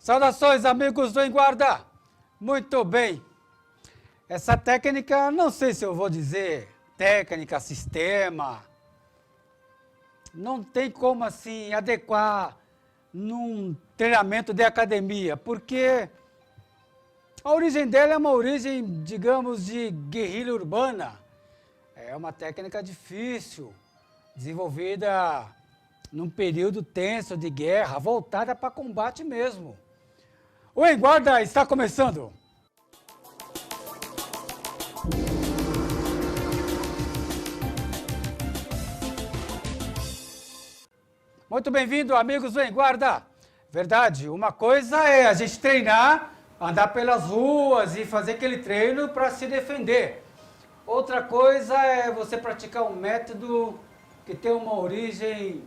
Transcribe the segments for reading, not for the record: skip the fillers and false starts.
Saudações, amigos do Em Guarda! Muito bem. Essa técnica, não sei se eu vou dizer técnica, sistema, não tem como assim adequar num treinamento de academia, porque a origem dela é uma origem, digamos, de guerrilha urbana. É uma técnica difícil, desenvolvida num período tenso de guerra, voltada para combate mesmo. O Em Guarda está começando! Muito bem-vindo, amigos do Em Guarda! Verdade, uma coisa é a gente treinar, andar pelas ruas e fazer aquele treino para se defender. Outra coisa é você praticar um método que tem uma origem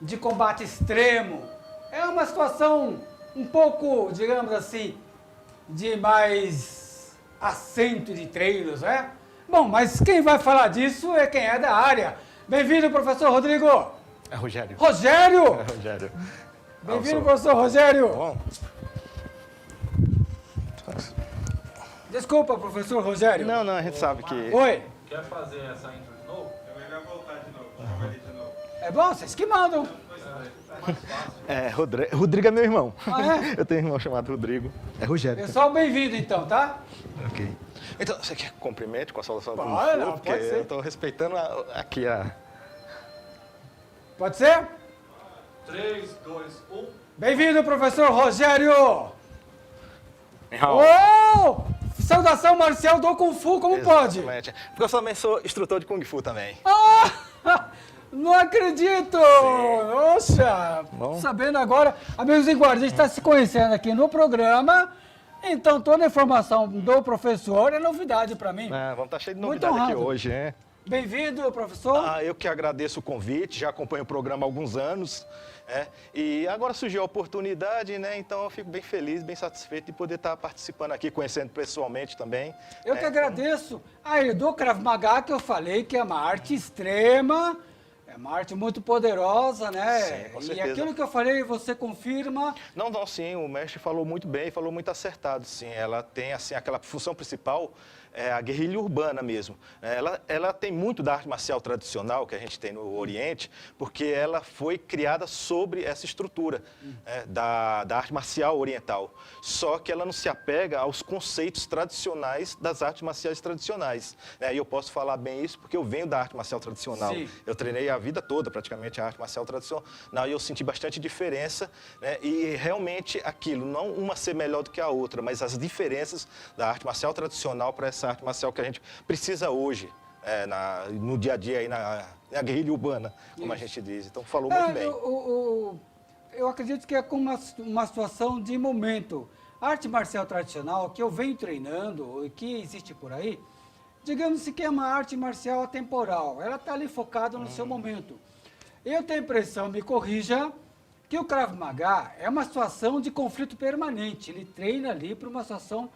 de combate extremo. É uma situação um pouco, digamos assim, de mais assento de treinos, né? Bom, mas quem vai falar disso é quem é da área. Bem-vindo, professor Rodrigo! É Rogério. Rogério! É Rogério. Bem-vindo, professor Rogério! Bom. Desculpa, professor Rogério. Não, a gente sabe que... Oi. Quer fazer essa intro de novo? É melhor voltar de novo, chamar ele de novo. É bom, vocês que mandam. Rodrigo é meu irmão. Ah, é? Eu tenho um irmão chamado Rodrigo. É Rogério. Pessoal, bem-vindo então, tá? Ok. Então, você quer cumprimente com a saudação do Pode, não, porque pode ser. eu estou respeitando aqui a... Pode ser? 3, 2, 1. Bem-vindo, professor Rogério! Não. Oh! Saudação marcial do Kung Fu, como pode? Exatamente. Porque eu também sou instrutor de Kung Fu também. Ah! Não acredito! Nossa! Bom. Sabendo agora, amigos em guarda, a gente está se conhecendo aqui no programa, então toda a informação do professor é novidade para mim. Vamos estar cheio de Muito novidade aqui honrado. hoje, né? Bem-vindo, professor. Eu que agradeço o convite, já acompanho o programa há alguns anos, e agora surgiu a oportunidade, né? Então eu fico bem feliz, bem satisfeito de poder estar participando aqui, conhecendo pessoalmente também. Eu que agradeço. Aí, do Krav Maga, que eu falei que é uma arte extrema, é uma arte muito poderosa, né? Sim, com e certeza. aquilo que eu falei, você confirma. Não, sim, o mestre falou muito bem, falou muito acertado, sim. Ela tem, assim, aquela função principal, a guerrilha urbana mesmo. Ela tem muito da arte marcial tradicional que a gente tem no Oriente, porque ela foi criada sobre essa estrutura da arte marcial oriental. Só que ela não se apega aos conceitos tradicionais das artes marciais tradicionais. E eu posso falar bem isso porque eu venho da arte marcial tradicional. Sim. Eu treinei a vida toda, praticamente, a arte marcial tradicional, e eu senti bastante diferença, e realmente aquilo, não uma ser melhor do que a outra, mas as diferenças da arte marcial tradicional para essa arte marcial que a gente precisa hoje, no dia a dia, aí na guerrilha urbana, como a gente diz. Então, falou muito bem. Eu acredito que é como uma situação de momento. A arte marcial tradicional que eu venho treinando e que existe por aí, digamos que é uma arte marcial atemporal. Ela está ali focada no seu momento. Eu tenho a impressão, me corrija, que o Krav Maga é uma situação de conflito permanente. Ele treina ali para uma situação...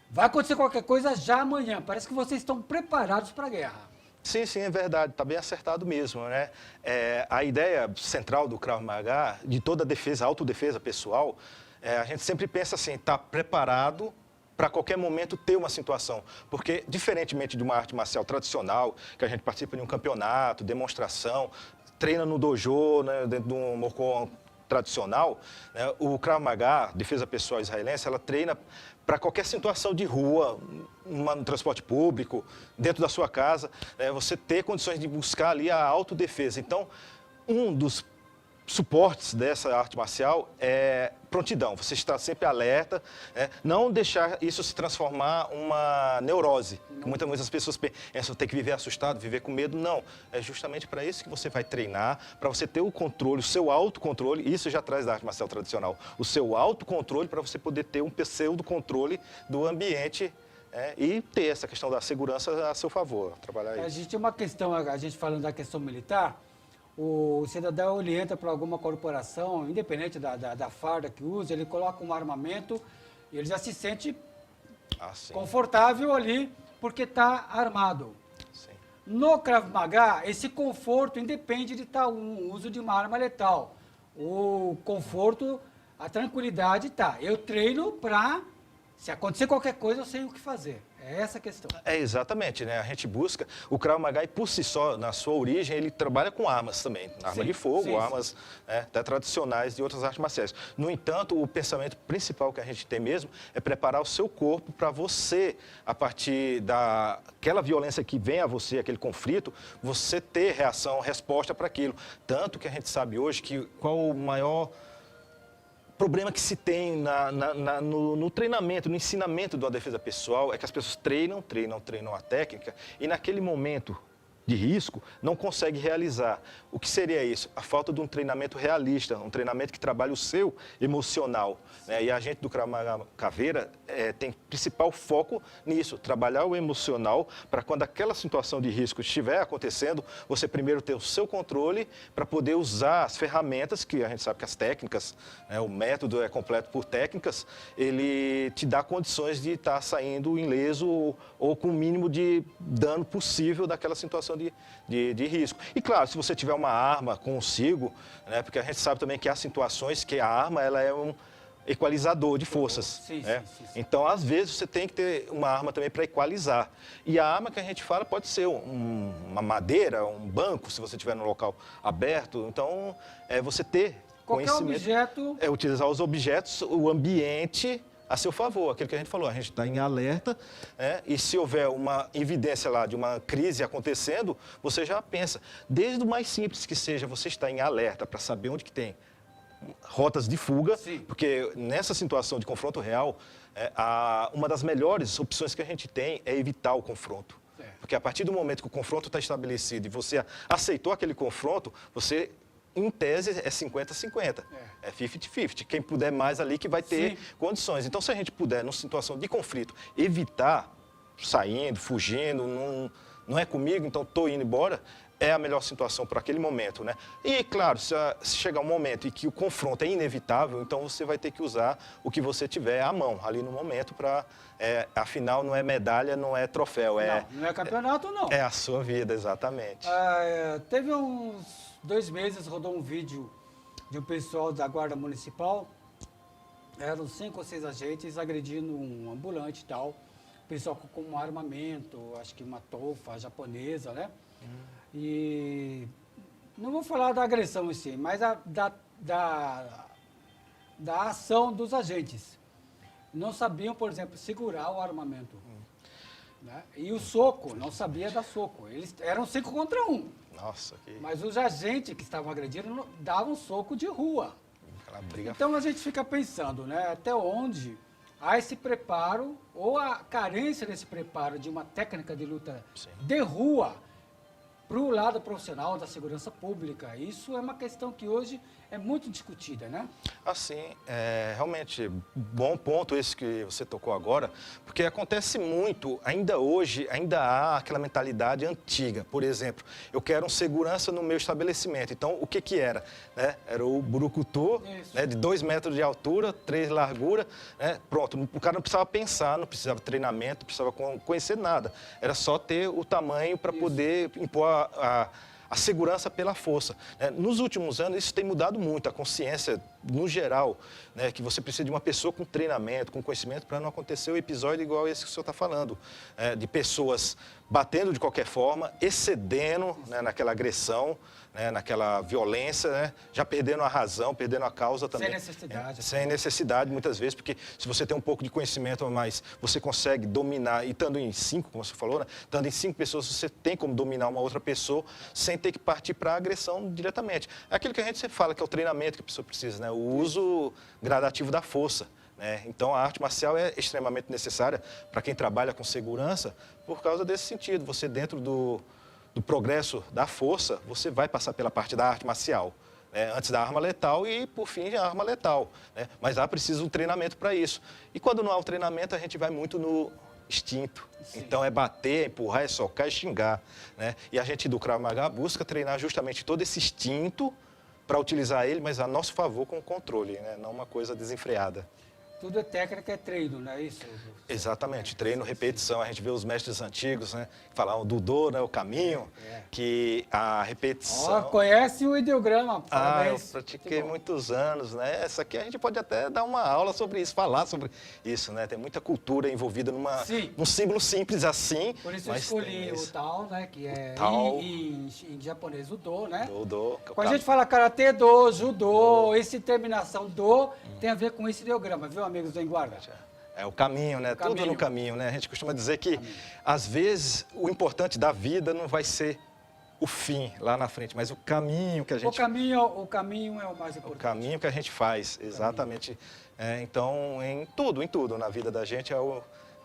Vai acontecer qualquer coisa já amanhã. Parece que vocês estão preparados para a guerra. Sim, é verdade. Está bem acertado mesmo, né? A ideia central do Krav Maga, de toda a defesa, autodefesa pessoal, a gente sempre pensa assim, está preparado para qualquer momento ter uma situação. Porque, diferentemente de uma arte marcial tradicional, que a gente participa de um campeonato, demonstração, treina no dojo, né, dentro de um mocon tradicional, né, o Krav Maga, defesa pessoal israelense, ela treina para qualquer situação de rua, no transporte público, dentro da sua casa, você ter condições de buscar ali a autodefesa. Então, um dos suportes dessa arte marcial é prontidão, você está sempre alerta, não deixar isso se transformar uma neurose, que muitas vezes as pessoas pensam, tem que viver assustado, viver com medo, não, é justamente para isso que você vai treinar, para você ter o controle, o seu autocontrole, isso já traz da arte marcial tradicional, o seu autocontrole para você poder ter um pseudo-controle do ambiente e ter essa questão da segurança a seu favor, trabalhar isso. A gente tem uma questão, a gente falando da questão militar, o cidadão ele entra para alguma corporação, independente da farda que usa, ele coloca um armamento e ele já se sente confortável ali porque está armado. Sim. No Krav Maga, esse conforto independe de estar um uso de uma arma letal. O conforto a tranquilidade tá. Eu treino para, se acontecer qualquer coisa, eu sei o que fazer. É essa a questão. É exatamente, né? A gente busca, o Krav Maga, por si só, na sua origem, ele trabalha com armas também. Arma de fogo, armas até tradicionais de outras artes marciais. No entanto, o pensamento principal que a gente tem mesmo é preparar o seu corpo para você, a partir daquela violência que vem a você, aquele conflito, você ter reação, resposta para aquilo. Tanto que a gente sabe hoje que qual o maior problema que se tem no treinamento, no ensinamento da defesa pessoal é que as pessoas treinam a técnica e naquele momento de risco não conseguem realizar. O que seria isso? A falta de um treinamento realista, um treinamento que trabalha o seu emocional. Né? E a gente do Krav Maga Caveira tem principal foco nisso, trabalhar o emocional para quando aquela situação de risco estiver acontecendo, você primeiro ter o seu controle para poder usar as ferramentas, que a gente sabe que as técnicas, né, o método é completo por técnicas, ele te dá condições de estar saindo ileso ou com o mínimo de dano possível daquela situação de risco. E claro, se você tiver uma arma consigo, né, porque a gente sabe também que há situações que a arma ela é um equalizador de forças. Sim, né? sim. Então, às vezes, você tem que ter uma arma também para equalizar. E a arma que a gente fala pode ser uma madeira, um banco, se você estiver num local aberto. Então, você ter qualquer conhecimento. Objeto. É utilizar os objetos, o ambiente a seu favor, aquilo que a gente falou, a gente está em alerta, né? E se houver uma evidência lá de uma crise acontecendo, você já pensa, desde o mais simples que seja, você está em alerta para saber onde que tem rotas de fuga, porque nessa situação de confronto real, uma das melhores opções que a gente tem é evitar o confronto. Porque a partir do momento que o confronto está estabelecido e você aceitou aquele confronto, você, em tese, é 50-50, é 50-50. Quem puder mais ali que vai ter condições. Então, se a gente puder, numa situação de conflito, evitar saindo, fugindo, não é comigo, então estou indo embora, é a melhor situação para aquele momento, né? E, claro, se chegar um momento em que o confronto é inevitável, então você vai ter que usar o que você tiver à mão, ali no momento, para... afinal, não é medalha, não é troféu. Não é campeonato, não. É a sua vida, exatamente. Teve uns 2 meses, rodou um vídeo de um pessoal da Guarda Municipal, eram 5 ou 6 agentes agredindo um ambulante e tal, o pessoal com um armamento, acho que uma tofa japonesa, né? E não vou falar da agressão em si, mas da ação dos agentes. Não sabiam, por exemplo, segurar o armamento. Né? E o soco, não sabia dar soco. Eles eram 5 contra 1. Nossa, Mas os agentes que estavam agredindo davam soco de rua. Aquela briga. Então a gente fica pensando, né, até onde há esse preparo ou a carência desse preparo de uma técnica de luta de rua para o lado profissional da segurança pública. Isso é uma questão que hoje é muito discutida, né? Assim, realmente, bom ponto esse que você tocou agora, porque acontece muito, ainda hoje, ainda há aquela mentalidade antiga. Por exemplo, eu quero um segurança no meu estabelecimento. Então, o que era? Né? Era o brucutu, né, de 2 metros de altura, 3 de largura, né? Pronto, o cara não precisava pensar, não precisava de treinamento, não precisava conhecer nada. Era só ter o tamanho para poder impor a segurança pela força. Nos últimos anos, isso tem mudado muito, a consciência, no geral, né, que você precisa de uma pessoa com treinamento, com conhecimento, para não acontecer um episódio igual esse que o senhor está falando, de pessoas batendo de qualquer forma, excedendo, né, naquela agressão, né, naquela violência, né, já perdendo a razão, perdendo a causa também. Sem necessidade. Sem necessidade, muitas vezes, porque se você tem um pouco de conhecimento a mais, você consegue dominar, e estando em 5, como você falou, né, estando em 5 pessoas, você tem como dominar uma outra pessoa sem ter que partir para a agressão diretamente. É aquilo que a gente sempre fala, que é o treinamento que a pessoa precisa, né, o uso gradativo da força. Então, a arte marcial é extremamente necessária para quem trabalha com segurança por causa desse sentido. Você, dentro do progresso da força, você vai passar pela parte da arte marcial. Antes da arma letal e, por fim, a arma letal. Mas há preciso um treinamento para isso. E quando não há o treinamento, a gente vai muito no instinto. Então, é bater, é empurrar, é socar, é xingar. E a gente do Krav Maga busca treinar justamente todo esse instinto para utilizar ele, mas a nosso favor com o controle, não uma coisa desenfreada. Tudo é técnica, é treino, não é isso? Exatamente, treino, repetição. A gente vê os mestres antigos, né, que falavam do do, né, o caminho, que a repetição... Conhece o ideograma, eu parabéns. pratiquei muitos anos, né? Essa aqui a gente pode até dar uma aula sobre isso, falar sobre isso, né? Tem muita cultura envolvida num símbolo simples assim. Por isso eu mas escolhi o tal, né? Que é tal. em japonês o do, né? Do. Quando a gente fala karatê do, judô, essa terminação do, tem a ver com esse ideograma, viu, amigos do Guarda? É o caminho, né? Tudo no caminho, né? A gente costuma dizer que, às vezes, o importante da vida não vai ser o fim lá na frente, mas o caminho que a gente... O caminho é o mais importante. O caminho que a gente faz, exatamente. Então, em tudo na vida da gente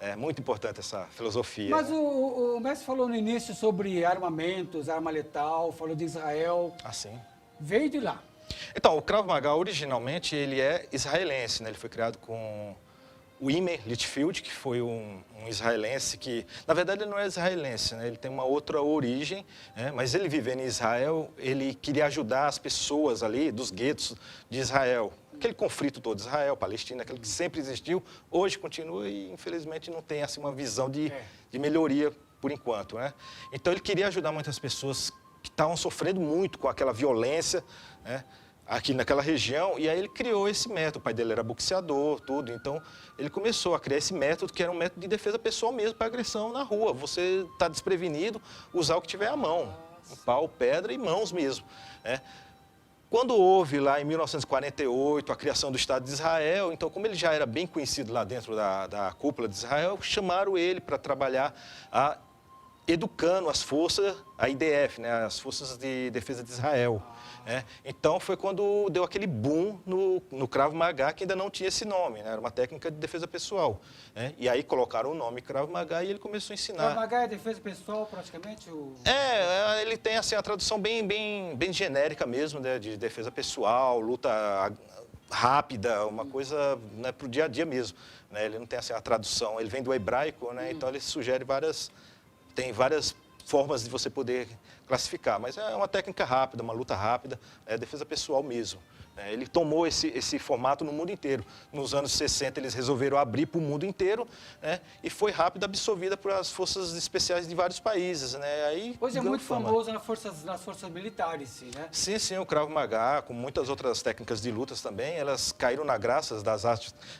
é muito importante essa filosofia. Mas né? o mestre falou no início sobre armamentos, arma letal, falou de Israel. Assim. Veio de lá. Então, o Krav Maga, originalmente, ele é israelense, né? Ele foi criado com o Imer Litchfield, que foi um israelense que, na verdade, ele não é israelense, né? Ele tem uma outra origem, né? Mas ele vivendo em Israel, ele queria ajudar as pessoas ali dos guetos de Israel. Aquele conflito todo, Israel, Palestina, aquele que sempre existiu, hoje continua e, infelizmente, não tem assim, uma visão de melhoria por enquanto, né? Então, ele queria ajudar muitas pessoas que estavam sofrendo muito com aquela violência, né? Aqui naquela região, e aí ele criou esse método. O pai dele era boxeador, tudo, então ele começou a criar esse método, que era um método de defesa pessoal mesmo, para agressão na rua. Você está desprevenido, usar o que tiver à mão, um pau, pedra e mãos mesmo, né? Quando houve lá em 1948 a criação do Estado de Israel, então como ele já era bem conhecido lá dentro da cúpula de Israel, chamaram ele para trabalhar educando as forças, a IDF, né, as Forças de Defesa de Israel. Então foi quando deu aquele boom no Krav Maga, que ainda não tinha esse nome, né, era uma técnica de defesa pessoal. E aí colocaram o nome Krav Maga e ele começou a ensinar. Krav Maga é defesa pessoal praticamente? Ele tem assim, a tradução bem genérica mesmo, né, de defesa pessoal, luta rápida, uma coisa, né, para o dia a dia mesmo. Né, ele não tem assim, a tradução, ele vem do hebraico, né, então ele sugere tem várias formas de você poder classificar, mas é uma técnica rápida, uma luta rápida, é defesa pessoal mesmo. Ele tomou esse formato no mundo inteiro. Nos anos 60 eles resolveram abrir para o mundo inteiro, né, e foi rápido absorvida por as forças especiais de vários países. Né, aí hoje é muito famoso nas forças militares, sim, né? Sim, o Krav Maga, com muitas outras técnicas de lutas também, elas caíram na graça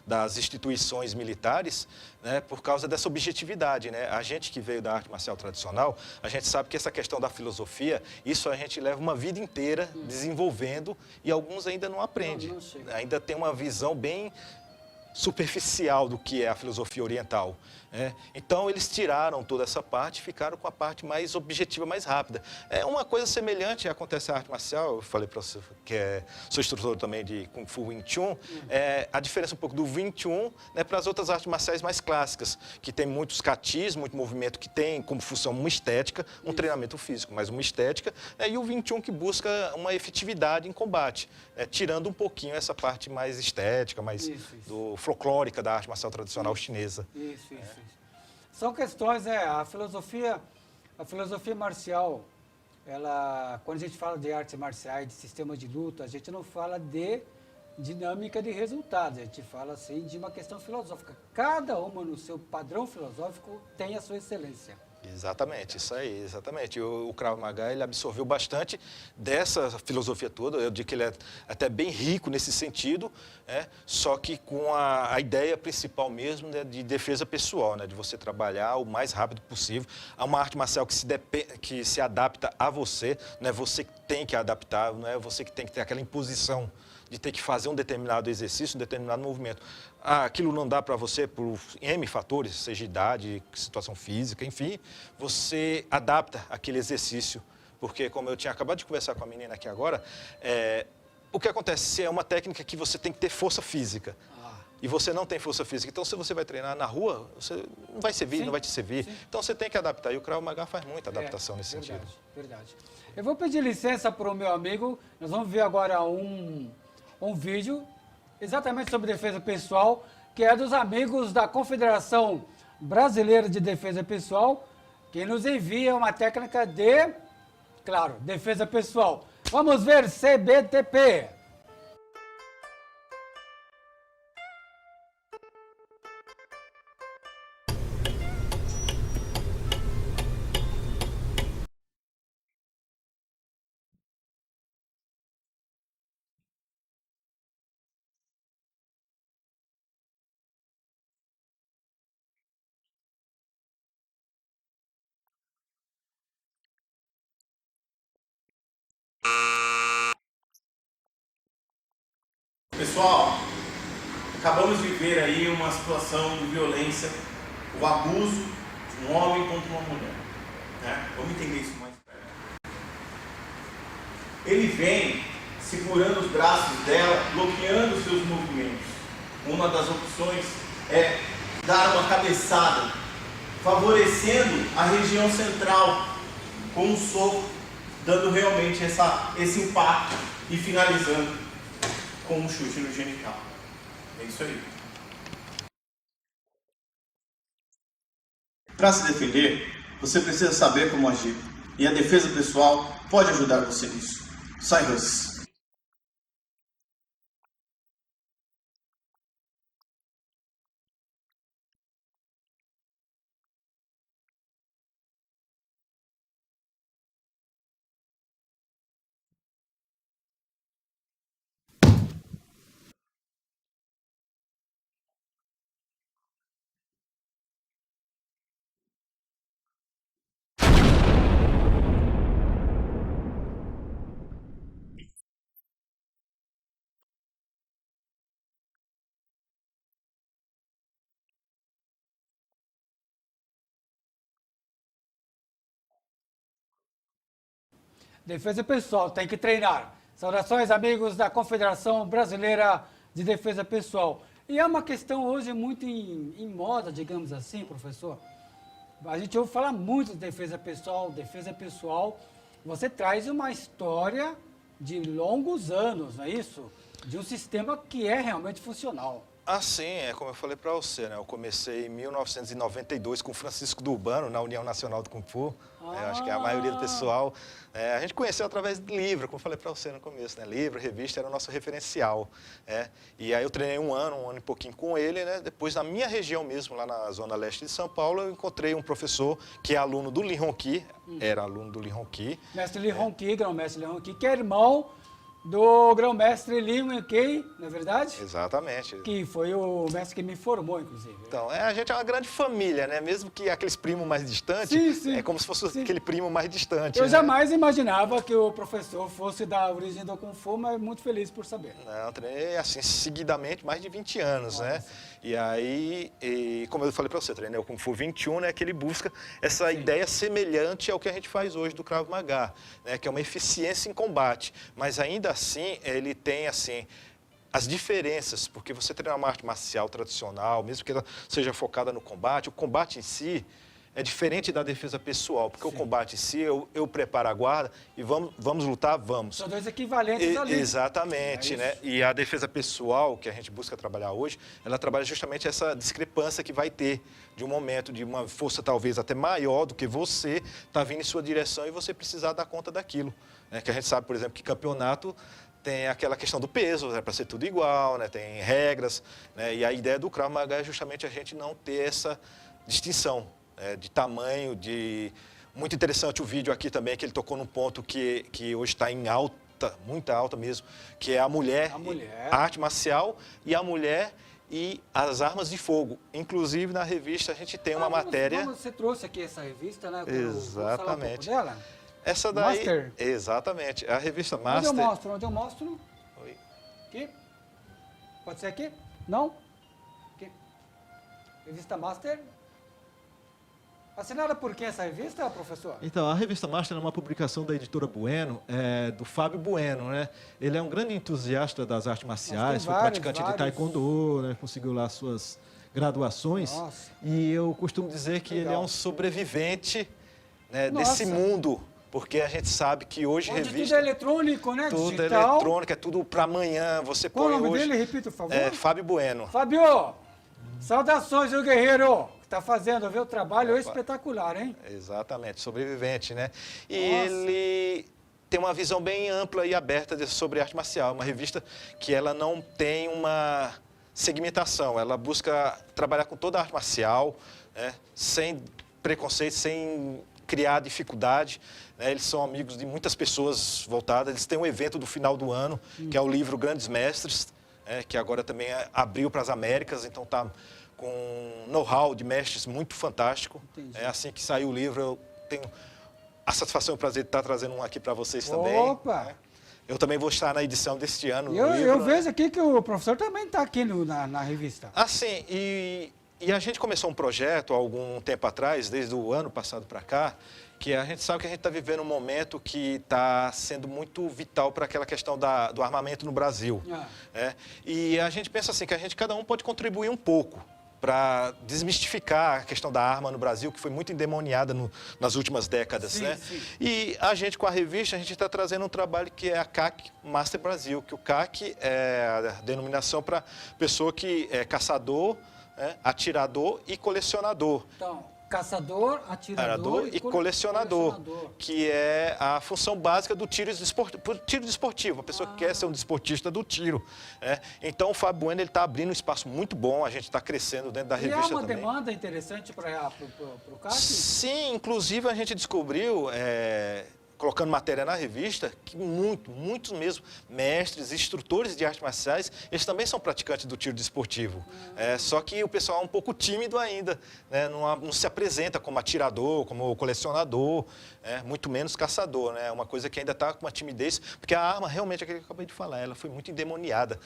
das instituições militares, né, por causa dessa objetividade. Né? A gente que veio da arte marcial tradicional, a gente sabe que essa questão da filosofia, isso a gente leva uma vida inteira desenvolvendo e alguns ainda não aprendem. Ainda tem uma visão bem superficial do que é a filosofia oriental. Então, eles tiraram toda essa parte e ficaram com a parte mais objetiva, mais rápida. É uma coisa semelhante, acontece na arte marcial, eu falei para você que sou instrutor também de Kung Fu Wing Chun, a diferença um pouco do Wing Chun, né, para as outras artes marciais mais clássicas, que tem muitos katis, muito movimento que tem como função uma estética, um treinamento físico, mas uma estética, e o Wing Chun que busca uma efetividade em combate, tirando um pouquinho essa parte mais estética, mais folclórica da arte marcial tradicional chinesa. Isso. São questões, a filosofia marcial, quando a gente fala de artes marciais, de sistemas de luta, a gente não fala de dinâmica de resultados, a gente fala assim de uma questão filosófica. Cada uma no seu padrão filosófico tem a sua excelência. Exatamente, isso aí, exatamente. O Krav Maga, ele absorveu bastante dessa filosofia toda, eu digo que ele é até bem rico nesse sentido, só que com a ideia principal mesmo, né, de defesa pessoal, né, de você trabalhar o mais rápido possível. É uma arte marcial que se adapta a você, não é você que tem que adaptar, não é você que tem que ter aquela imposição de ter que fazer um determinado exercício, um determinado movimento. Aquilo não dá para você por N fatores, seja idade, situação física, enfim, você adapta aquele exercício, porque como eu tinha acabado de conversar com a menina aqui agora, o que acontece é uma técnica que você tem que ter força física. E você não tem força física. Então, se você vai treinar na rua, você não vai servir, não vai te servir. Sim. Então, você tem que adaptar. E o Krav Maga faz muita adaptação nesse sentido. Verdade. Eu vou pedir licença para o meu amigo. Nós vamos ver agora um vídeo exatamente sobre defesa pessoal, que é dos amigos da Confederação Brasileira de Defesa Pessoal, que nos envia uma técnica de, claro, defesa pessoal. Vamos ver CBTP. Pessoal, acabamos de ver aí uma situação de violência, o abuso de um homem contra uma mulher. Né? Vamos entender isso mais perto. Ele vem segurando os braços dela, bloqueando os seus movimentos. Uma das opções é dar uma cabeçada, favorecendo a região central com um soco, dando realmente esse impacto e finalizando com um chute no genital. É isso aí. Para se defender, você precisa saber como agir. E a defesa pessoal pode ajudar você nisso. Saiba-se. Defesa pessoal, tem que treinar. Saudações, amigos da Confederação Brasileira de Defesa Pessoal. E é uma questão hoje muito em moda, digamos assim, professor. A gente ouve falar muito de defesa pessoal, defesa pessoal. Você traz uma história de longos anos, não é isso? De um sistema que é realmente funcional. Assim, é como eu falei para você, né? Eu comecei em 1992 com o Francisco do Urbano, na União Nacional do Kung Fu. Eu acho que a maioria do pessoal... a gente conheceu através de livro, como eu falei para você no começo, né? Livro, revista, era o nosso referencial. E aí eu treinei um ano e pouquinho com ele, né? Depois, na minha região mesmo, lá na zona leste de São Paulo, eu encontrei um professor que é aluno do Li Hongqi, era aluno do Li Hongqi. Mestre Li Hongqi, grão-mestre Li Hongqi, que é irmão do grão-mestre Li Hongqi, não é verdade? Exatamente. Que foi o mestre que me formou, inclusive. Então, a gente é uma grande família, né? Mesmo que aqueles primos mais distantes, Sim, sim. é como se fosse Sim. aquele primo mais distante. Eu né? jamais imaginava que o professor fosse da origem do Kung Fu, mas muito feliz por saber. Não, treinei assim, seguidamente, mais de 20 anos, né? E aí, como eu falei para você, treinei o Kung Fu 21, né? Que ele busca essa ideia semelhante ao que a gente faz hoje do Krav Maga, né? Que é uma eficiência em combate. Mas ainda assim, ele tem, assim, as diferenças, porque você treina uma arte marcial tradicional, mesmo que ela seja focada no combate, o combate em si é diferente da defesa pessoal, porque o combate em si, eu preparo a guarda e vamos lutar, vamos. São dois equivalentes ali. Exatamente, né? E a defesa pessoal, que a gente busca trabalhar hoje, ela trabalha justamente essa discrepância que vai ter de um momento, de uma força talvez até maior do que você está vindo em sua direção e você precisar dar conta daquilo. Né? Que a gente sabe, por exemplo, que campeonato tem aquela questão do peso, né, para ser tudo igual, né, tem regras, né, e a ideia do Krav Maga é justamente a gente não ter essa distinção de tamanho, Muito interessante o vídeo aqui também, que ele tocou num ponto que hoje está em alta, muita alta mesmo, que é a mulher, a arte marcial e a mulher e as armas de fogo. Inclusive, na revista, a gente tem uma matéria... Você trouxe aqui essa revista, né? Exatamente. Falar um pouco dela? Essa daí, Master. Exatamente, a revista Master. Onde eu mostro? Oi. Aqui? Pode ser aqui? Não? Aqui. Revista Master. Assinada por quem essa revista, professor? Então, a revista Master é uma publicação da editora Bueno, do Fábio Bueno, né? Ele é um grande entusiasta das artes marciais, foi praticante de taekwondo, né? Conseguiu lá suas graduações. Nossa. E eu costumo dizer que ele é um sobrevivente, né, desse mundo. Porque a gente sabe que hoje onde revista... tudo é eletrônico, né? Tudo digital. é eletrônico, é tudo para amanhã. Você Qual põe o nome hoje... dele? Repita, por favor. Fábio Bueno. Fábio, saudações, meu guerreiro. Que está fazendo, viu? O trabalho espetacular, hein? Exatamente, sobrevivente, né? E Nossa. ele tem uma visão bem ampla e aberta sobre arte marcial. Uma revista que ela não tem uma segmentação. Ela busca trabalhar com toda a arte marcial, né? Sem preconceito, sem criar dificuldade. Né? Eles são amigos de muitas pessoas voltadas. Eles têm um evento do final do ano, que é o livro Grandes Mestres, que agora também abriu para as Américas, então está com um know-how de mestres muito fantástico. Assim que saiu o livro, eu tenho a satisfação e o prazer de estar trazendo um aqui para vocês também. Opa! Né? Eu também vou estar na edição deste ano. Eu vejo aqui que o professor também está aqui na revista. Assim, e a gente começou um projeto há algum tempo atrás, desde o ano passado para cá, que a gente sabe que a gente está vivendo um momento que está sendo muito vital para aquela questão do armamento no Brasil. E a gente pensa assim, que cada um pode contribuir um pouco para desmistificar a questão da arma no Brasil, que foi muito endemoniada nas últimas décadas, sim, né? Sim. E a gente, com a revista, a gente está trazendo um trabalho que é a CAC Master Brasil, que o CAC é a denominação para pessoa que é caçador, atirador e colecionador. Então, caçador, atirador e colecionador, que é a função básica do tiro desportivo, a pessoa que quer ser um desportista do tiro. Então, o Fábio Bueno está abrindo um espaço muito bom, a gente está crescendo dentro da revista também. E há uma demanda interessante para o CAC? Sim, inclusive a gente descobriu, colocando matéria na revista, que muitos mesmo mestres, instrutores de artes marciais, eles também são praticantes do tiro desportivo. Só que o pessoal é um pouco tímido ainda, né? Não se apresenta como atirador, como colecionador, muito menos caçador. É uma coisa que ainda está com uma timidez, porque a arma, realmente, aquilo que eu acabei de falar, ela foi muito endemoniada.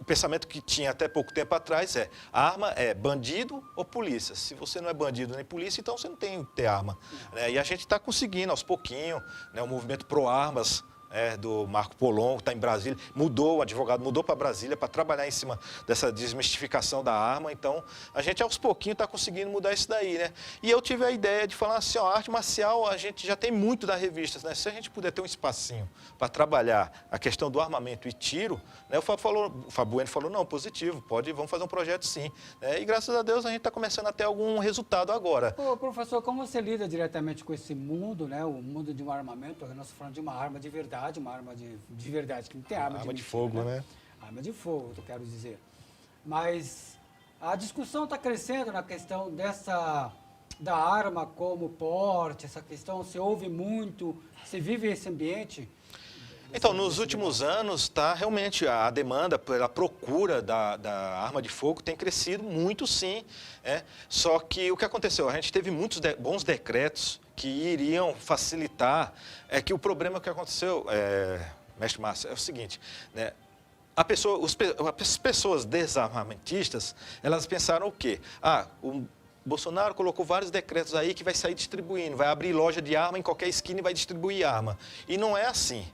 O pensamento que tinha até pouco tempo atrás a arma é bandido ou polícia. Se você não é bandido nem polícia, então você não tem que ter arma. E a gente está conseguindo, aos pouquinhos, o movimento Pro-Armas, do Marco Polon, que está em Brasília, o advogado mudou para Brasília para trabalhar em cima dessa desmistificação da arma. Então, a gente aos pouquinhos está conseguindo mudar isso daí, né? E eu tive a ideia de falar assim, a arte marcial a gente já tem muito da revista, né? Se a gente puder ter um espacinho para trabalhar a questão do armamento e tiro, né? O Fábio Bueno falou, não, positivo, vamos fazer um projeto sim. E graças a Deus a gente está começando a ter algum resultado agora. Ô, professor, como você lida diretamente com esse mundo, né? O mundo de um armamento, nós estamos falando de uma arma de verdade, uma arma de verdade, que não tem arma de fogo, né? Arma de fogo, eu quero dizer. Mas a discussão está crescendo na questão da arma como porte, essa questão, se ouve muito, se vive esse ambiente. Então, nos últimos anos, realmente a demanda pela procura da arma de fogo tem crescido muito, sim. Só que o que aconteceu? A gente teve muitos bons decretos que iriam facilitar. Que o problema que aconteceu, mestre Márcio, é o seguinte, né? As pessoas desarmamentistas, elas pensaram o quê? O Bolsonaro colocou vários decretos aí que vai sair distribuindo, vai abrir loja de arma em qualquer esquina e vai distribuir arma. E não é assim.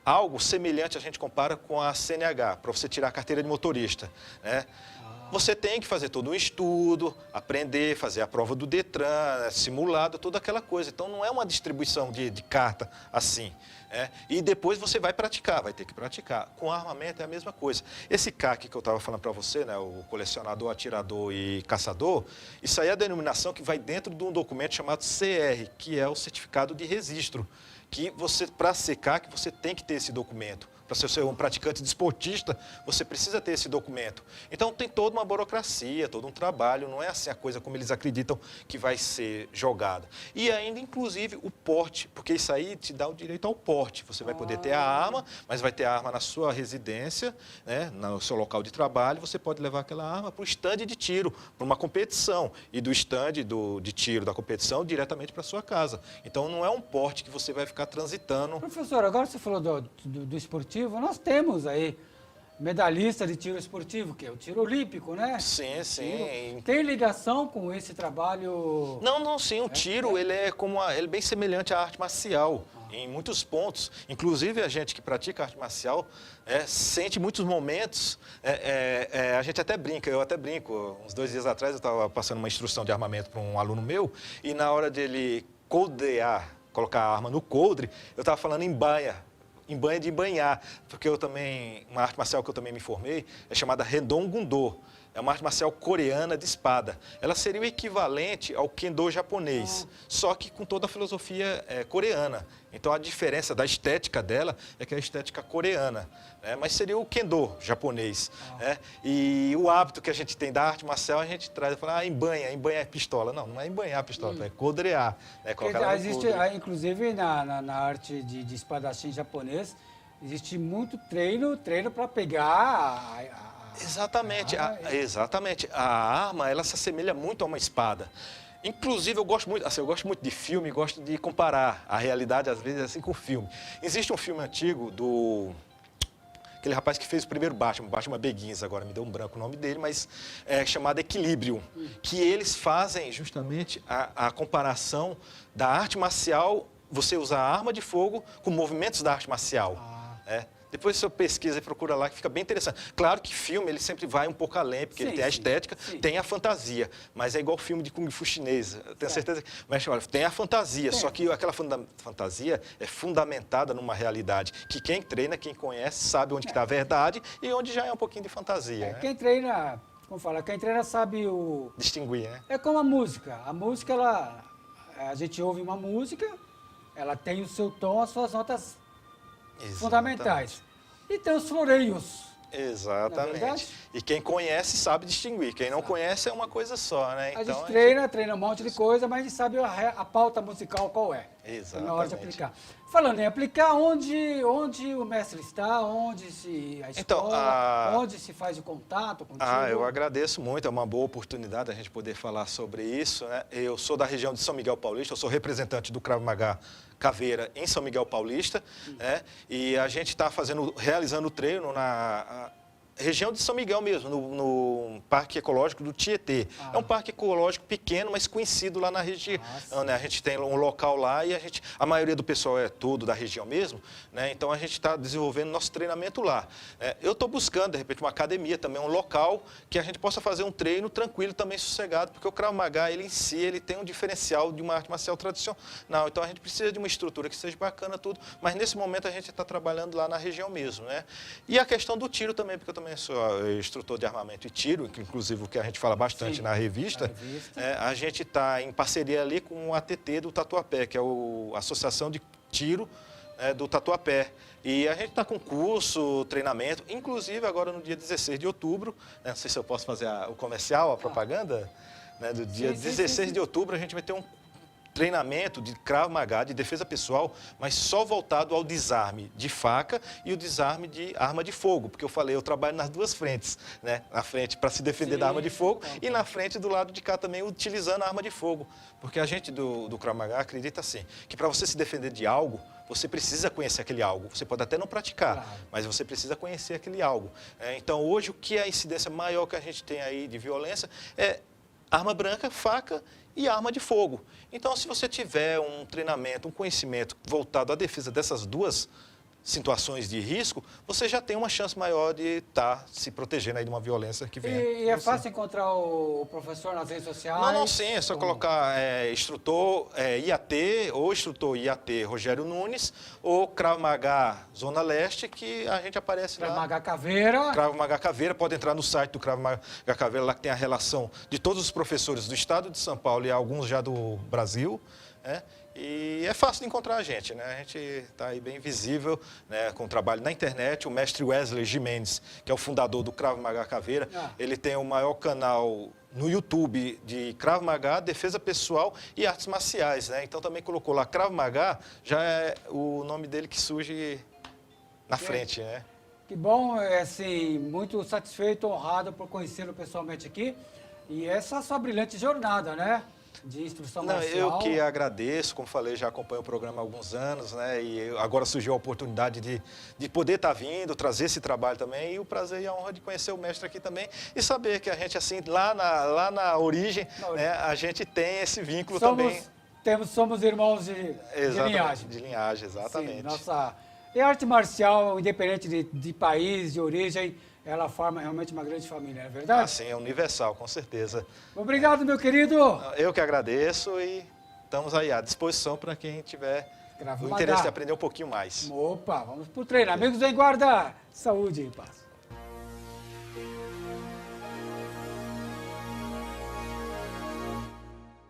Algo semelhante a gente compara com a CNH, para você tirar a carteira de motorista, né? Você tem que fazer todo um estudo, aprender, fazer a prova do Detran, simulado, toda aquela coisa. Então, não é uma distribuição de carta assim. E depois você vai praticar, vai ter que praticar. Com armamento é a mesma coisa. Esse CAC que eu estava falando para você, né, o colecionador, atirador e caçador, isso aí é a denominação que vai dentro de um documento chamado CR, que é o certificado de registro. Que você, para ser CAC, você tem que ter esse documento. Para ser um praticante desportista, você precisa ter esse documento. Então, tem toda uma burocracia, todo um trabalho, não é assim a coisa como eles acreditam que vai ser jogada. E ainda, inclusive, o porte, porque isso aí te dá o direito ao porte. Você vai poder ter a arma, mas vai ter a arma na sua residência, né, no seu local de trabalho, você pode levar aquela arma para o estande de tiro, para uma competição, e do estande de tiro da competição diretamente para a sua casa. Então, não é um porte que você vai ficar transitando. Professor, agora você falou do esportivo, nós temos aí medalhista de tiro esportivo, que é o tiro olímpico, né? Sim, sim. Tem ligação com esse trabalho? Não, sim. O tiro, ele é bem semelhante à arte marcial, em muitos pontos. Inclusive, a gente que pratica arte marcial sente muitos momentos, a gente até brinca, eu até brinco. Uns 2 dias atrás, eu estava passando uma instrução de armamento para um aluno meu, e na hora dele coldrear, colocar a arma no coldre, eu estava falando em banha de banhar, porque uma arte marcial que eu também me formei é chamada Rendon Gundo. É uma arte marcial coreana de espada. Ela seria o equivalente ao Kendo japonês, só que com toda a filosofia coreana. Então, a diferença da estética dela é que é a estética coreana, né? Mas seria o Kendo japonês. Né? E o hábito que a gente tem da arte marcial, a gente traz e fala, embanha é pistola. Não é embanhar a pistola, é coldrear. Né? Existe, inclusive, na arte de espadachim japonês, existe muito treino para pegar Exatamente. A arma, ela se assemelha muito a uma espada. Inclusive, eu gosto muito de filme, gosto de comparar a realidade, às vezes, assim, com o filme. Existe um filme antigo aquele rapaz que fez o primeiro Batman Begins, agora me deu um branco o nome dele, mas é chamado Equilíbrio, que eles fazem justamente a comparação da arte marcial, você usar a arma de fogo com movimentos da arte marcial. Depois você pesquisa e procura lá, que fica bem interessante. Claro que filme, ele sempre vai um pouco além, porque ele tem a estética, tem a fantasia, mas é igual filme de Kung Fu chinês, eu tenho certeza. Mas, olha, tem a fantasia, só que aquela fantasia é fundamentada numa realidade, que quem treina, quem conhece, sabe onde está a verdade e onde já é um pouquinho de fantasia. Quem treina, como fala, quem treina sabe o... distinguir, né? É como a música. A música, a gente ouve uma música, ela tem o seu tom, as suas notas fundamentais. E tem os floreios. Exatamente. E quem conhece sabe distinguir. Quem não conhece é uma coisa só, né? Então, a gente treina um monte de coisa, mas a gente sabe a pauta musical qual é. Exatamente. Na hora de aplicar. Falando em aplicar, onde o mestre está, onde a escola, onde se faz o contato contigo? Eu agradeço muito, é uma boa oportunidade a gente poder falar sobre isso, né? Eu sou da região de São Miguel Paulista, eu sou representante do Krav Maga Caveira em São Miguel Paulista, né? E a gente está realizando o treino na região de São Miguel mesmo, no Parque Ecológico do Tietê. É um parque ecológico pequeno, mas conhecido lá na região. Né? A gente tem um local lá e a maioria do pessoal é todo da região mesmo, né? Então a gente está desenvolvendo nosso treinamento lá. Eu estou buscando, de repente, uma academia também, um local que a gente possa fazer um treino tranquilo, também sossegado, porque o Krav Maga, ele em si, ele tem um diferencial de uma arte marcial tradicional. Então a gente precisa de uma estrutura que seja bacana, tudo, mas nesse momento a gente está trabalhando lá na região mesmo, né? E a questão do tiro também, porque eu também sou instrutor de armamento e tiro, que inclusive o que a gente fala bastante na revista. A gente está em parceria ali com o ATT do Tatuapé, que é a Associação de Tiro do Tatuapé. E a gente está com curso, treinamento, inclusive agora no dia 16 de outubro, não sei se eu posso fazer o comercial, a propaganda, né, do dia 16 de outubro a gente vai ter um treinamento de Krav Maga, de defesa pessoal, mas só voltado ao desarme de faca e o desarme de arma de fogo, porque eu trabalho nas duas frentes, né? Na frente para se defender da arma de fogo e na frente do lado de cá também utilizando a arma de fogo, porque a gente do Krav Maga acredita assim, que para você se defender de algo, você precisa conhecer aquele algo. Você pode até não praticar, mas você precisa conhecer aquele algo. Então, hoje, o que é a incidência maior que a gente tem aí de violência é arma branca, faca e arma de fogo. Então, se você tiver um treinamento, um conhecimento voltado à defesa dessas duas situações de risco, você já tem uma chance maior de estar se protegendo aí de uma violência que vem. E é fácil encontrar o professor nas redes sociais? Não, sim, é só colocar instrutor IAT ou instrutor IAT Rogério Nunes ou Krav Maga Zona Leste, que a gente aparece lá. Krav Maga Caveira. Krav Maga Caveira, pode entrar no site do Krav Maga Caveira, lá que tem a relação de todos os professores do estado de São Paulo e alguns já do Brasil, né? E é fácil de encontrar a gente, né? A gente está aí bem visível, né, com o trabalho na internet. O mestre Wesley Gimenez, que é o fundador do Krav Maga Caveira, ele tem o maior canal no YouTube de Krav Maga, defesa pessoal e artes marciais, né? Então também colocou lá Krav Maga, já é o nome dele que surge na frente, né? Que bom, assim, muito satisfeito, honrado por conhecê-lo pessoalmente aqui. E essa sua brilhante jornada, né? De instrução marcial. Eu que agradeço, como falei, já acompanho o programa há alguns anos, né? E agora surgiu a oportunidade de poder estar vindo, trazer esse trabalho também, e o prazer e a honra de conhecer o mestre aqui também e saber que a gente, assim, lá na origem, né, a gente tem esse vínculo também. Somos irmãos de linhagem. De linhagem, exatamente. Sim, e a arte marcial, independente de país, de origem, ela forma realmente uma grande família, não é verdade? Sim, é universal, com certeza. Obrigado, meu querido. Eu que agradeço e estamos aí à disposição para quem tiver o interesse de aprender um pouquinho mais. Opa, vamos pro treino. Amigos em guarda, saúde e paz.